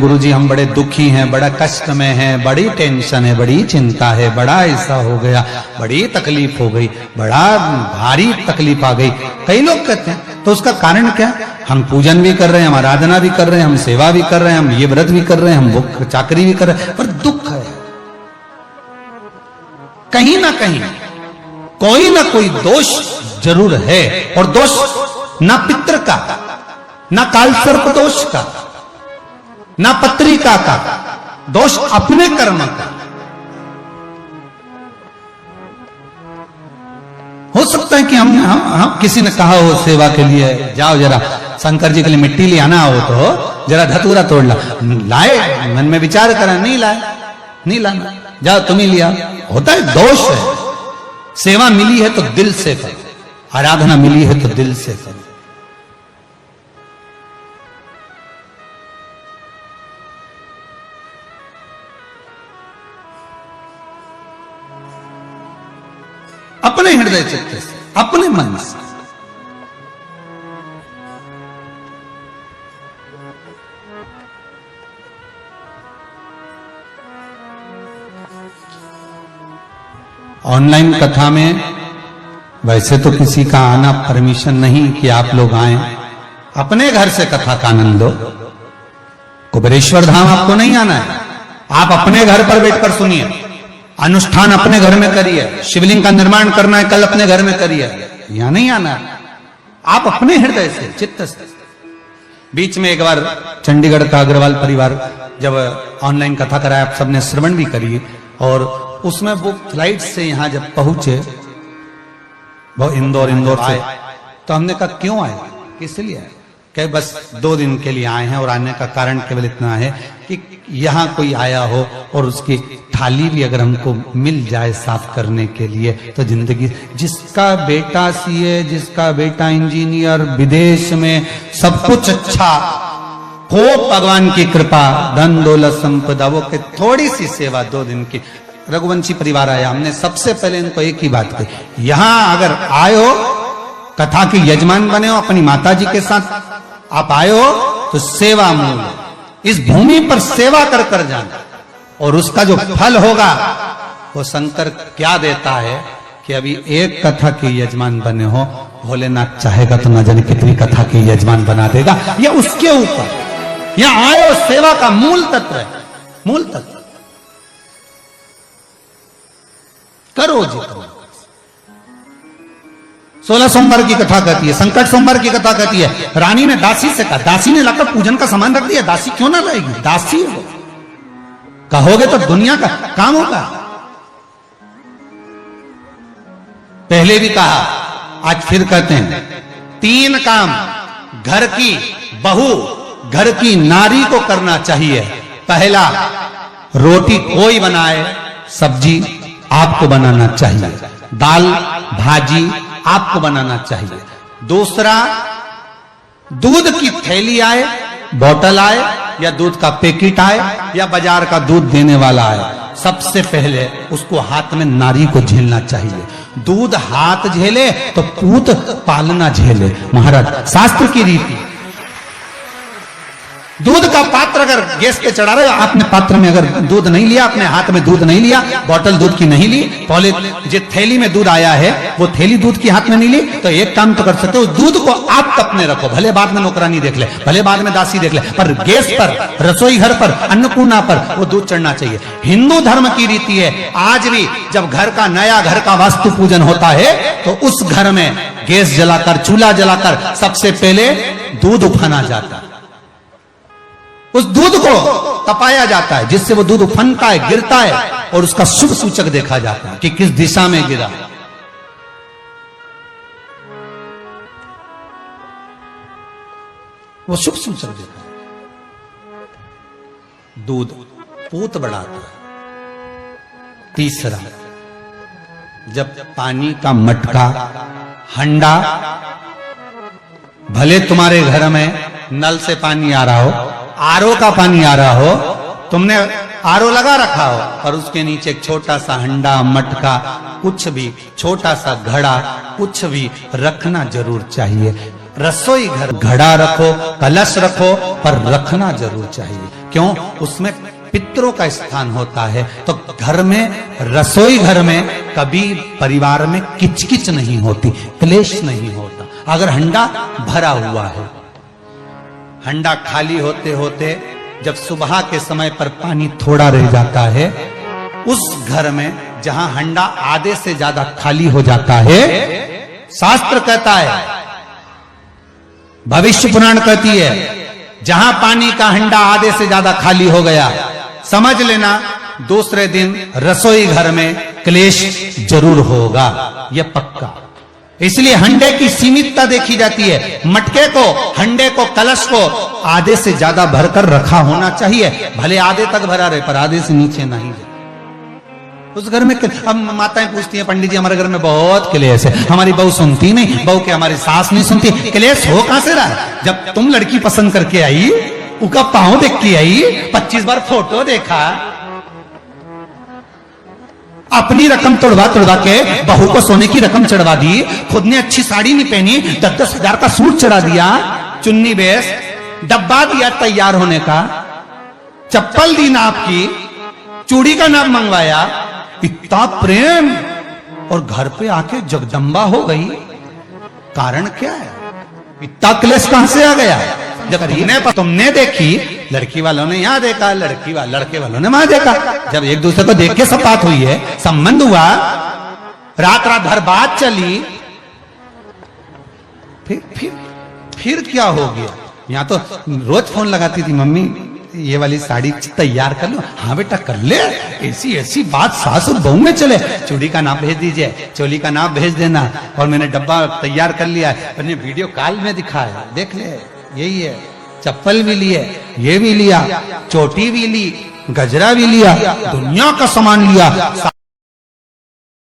गुरुजी हम बड़े दुखी हैं, बड़ा कष्ट में हैं, बड़ी टेंशन है, बड़ी चिंता है, बड़ा ऐसा हो गया, बड़ी तकलीफ हो गई, बड़ा भारी तकलीफ आ गई। कई लोग कहते हैं। तो उसका कारण क्या? हम पूजन भी कर रहे हैं, हम आराधना भी कर रहे हैं, हम सेवा भी कर रहे हैं, हम ये व्रत भी कर रहे हैं, हम भूख चाकरी भी कर रहे हैं, पर दुख है। कहीं ना कहीं कोई ना कोई दोष जरूर है, और दोष ना पितृ का, ना कालसर्प दोष का, ना पत्रिका का, दोष अपने कर्म का। हो सकता है कि हम किसी ने कहा हो सेवा के लिए जाओ जरा शंकर जी के लिए मिट्टी ले आना हो तो जरा धतूरा तोड़ ला, लाए, मन में विचार करा, नहीं लाए, नहीं लाना, जाओ तुम ही लिया। होता है, दोष है। सेवा मिली है तो दिल से करो, आराधना मिली है तो दिल से करो। अपने हृदय चित्त से, अपने मन से। ऑनलाइन कथा में वैसे तो किसी का आना परमिशन नहीं कि आप लोग आए, अपने घर से कथा का आनंद लो। कुबेरेश्वर धाम आपको नहीं आना है, आप अपने घर पर बैठकर सुनिए। अनुष्ठान अपने घर में करिए, शिवलिंग का निर्माण करना है कल अपने घर में करिए, यहां नहीं आना है। आप अपने हृदय से, चित्त से। बीच में एक बार चंडीगढ़ का अग्रवाल परिवार जब ऑनलाइन कथा कराया, आप सबने श्रवण भी करिए, और उसमें वो फ्लाइट से यहां जब पहुंचे, वो इंदौर से, तो हमने कहा क्यों आए, किस लिए आए? कहे बस 2 दिन के लिए आए हैं, और आने का कारण केवल इतना है कि यहां कोई आया हो और उसकी थाली भी अगर हमको मिल जाए साफ करने के लिए तो जिंदगी। जिसका बेटा सीए, जिसका बेटा इंजीनियर, विदेश में सब कुछ अच्छा हो, भगवान की कृपा, धन दौलत संपदा, वो के थोड़ी सी सेवा 2 दिन की। रघुवंशी परिवार आया, हमने सबसे पहले इनको एक ही बात कही, यहां अगर आए हो, कथा के यजमान बने हो, अपनी माता जी के साथ आप आए हो, तो सेवा मूल, इस भूमि पर सेवा कर कर जाना, और उसका जो फल होगा वो शंकर क्या देता है कि अभी एक कथा के यजमान बने हो, भोलेनाथ चाहेगा तो ना जाने कितनी कथा के यजमान बना देगा। या उसके ऊपर यहां आए हो, सेवा का मूल तत्व है, मूल तत्व। करो जी, करो। 16 सोमवार की कथा कहती है, संकट सोमवार की कथा कहती है। रानी ने दासी से कहा, दासी ने लाकर पूजन का सामान रख दिया, दासी क्यों ना लाएगी? दासी हो, कहोगे तो दुनिया का काम होगा। पहले भी कहा, आज फिर कहते हैं, 3 काम घर की बहू, घर की नारी को करना चाहिए। पहला, रोटी कोई बनाए, सब्जी आपको बनाना चाहिए, दाल भाजी आपको बनाना चाहिए। दूसरा, दूध की थैली आए, बोतल आए, या दूध का पैकेट आए, या बाजार का दूध देने वाला आए, सबसे पहले उसको हाथ में नारी को झेलना चाहिए। दूध हाथ झेले तो पूत पालना झेले, महाराज शास्त्र की रीति। दूध का पात्र अगर गैस पे चढ़ा रहे हो, आपने पात्र में अगर दूध नहीं लिया, अपने हाथ में दूध नहीं लिया, बोतल दूध की नहीं ली, पहले जो थैली में दूध आया है वो थैली दूध की हाथ में नहीं ली, तो एक काम तो कर सकते हो, दूध को आप कप में रखो, भले बाद में नौकरानी देख ले, भले बाद में दासी देख ले, पर गैस पर, रसोई घर पर, अन्नपूर्णा पर वो दूध चढ़ना चाहिए। हिंदू धर्म की रीति है, आज भी जब घर का नया घर का वास्तु पूजन होता है तो उस घर में गैस जलाकर, चूल्हा जलाकर सबसे पहले दूध उफाना जाता है, उस दूध को तपाया जाता है, जिससे वो दूध उफनता है, गिरता है, और उसका शुभ सूचक देखा जाता है कि किस दिशा में गिरा। वो शुभ सूचक देखा है। दूध पूत बढ़ाता है। तीसरा, जब पानी का मटका, हंडा, भले तुम्हारे घर में नल से पानी आ रहा हो, आरओ का पानी आ रहा हो, तुमने आरओ लगा रखा हो, और उसके नीचे एक छोटा सा हंडा, मटका, कुछ भी छोटा सा घड़ा, कुछ भी रखना जरूर चाहिए। रसोई घर घड़ा रखो, कलश रखो, पर रखना जरूर चाहिए। क्यों? उसमें पितरों का स्थान होता है। तो घर में, रसोई घर में कभी परिवार में किचकिच नहीं होती, क्लेश नहीं होता। अगर हंडा भरा हुआ है, हंडा खाली होते होते जब सुबह के समय पर पानी थोड़ा रह जाता है, उस घर में जहां हंडा आधे से ज्यादा खाली हो जाता है, शास्त्र कहता है, भविष्य पुराण कहती है, जहां पानी का हंडा आधे से ज्यादा खाली हो गया, समझ लेना दूसरे दिन रसोई घर में क्लेश जरूर होगा, यह पक्का। इसलिए हंडे की सीमितता देखी जाती है। मटके को, हंडे को, कलश को आधे से ज्यादा भरकर रखा होना चाहिए। भले आधे तक भरा रहे, पर आधे से नीचे नहीं जाए। उस घर में अब माताएं पूछती हैं, पंडित जी हमारे घर में बहुत क्लेश है, हमारी बहू सुनती नहीं, बहू के हमारी सास नहीं सुनती। क्लेश हो कहां से रहा? जब तुम लड़की पसंद करके आई, उसका पांव देख के आई, 25 बार फोटो देखा, अपनी रकम तोड़वा तोड़वा के बहू को सोने की रकम चढ़वा दी, खुद ने अच्छी साड़ी नहीं पहनी, 10-10 हजार का सूट चढ़ा दिया, चुन्नी बेस, डब्बा दिया तैयार होने का, चप्पल दी नाप की, चूड़ी का नाप मंगवाया, इतना प्रेम, और घर पे आके जगदम्बा हो गई। कारण क्या है? इतना क्लेश कहां से आ गया? जब तुमने देखी, लड़की वालों ने यहां देखा, लड़के वालों ने वहां देखा, जब एक दूसरे को देख के सब बात हुई है, संबंध हुआ, रात भर बात चली, फिर क्या हो गया? यहां तो रोज फोन लगाती थी, मम्मी ये वाली साड़ी तैयार कर लो। हाँ बेटा कर ले, ऐसी बात सास और बहू में चले। चूड़ी का नाप भेज दीजिए, चोली का नाप भेज देना, और मैंने डब्बा तैयार कर लिया है, मैंने वीडियो कॉल में दिखाया, देख ले, यही है। चप्पल भी लिए, ये भी लिया, चोटी भी ली, गजरा भी लिया, दुनिया का सामान लिया।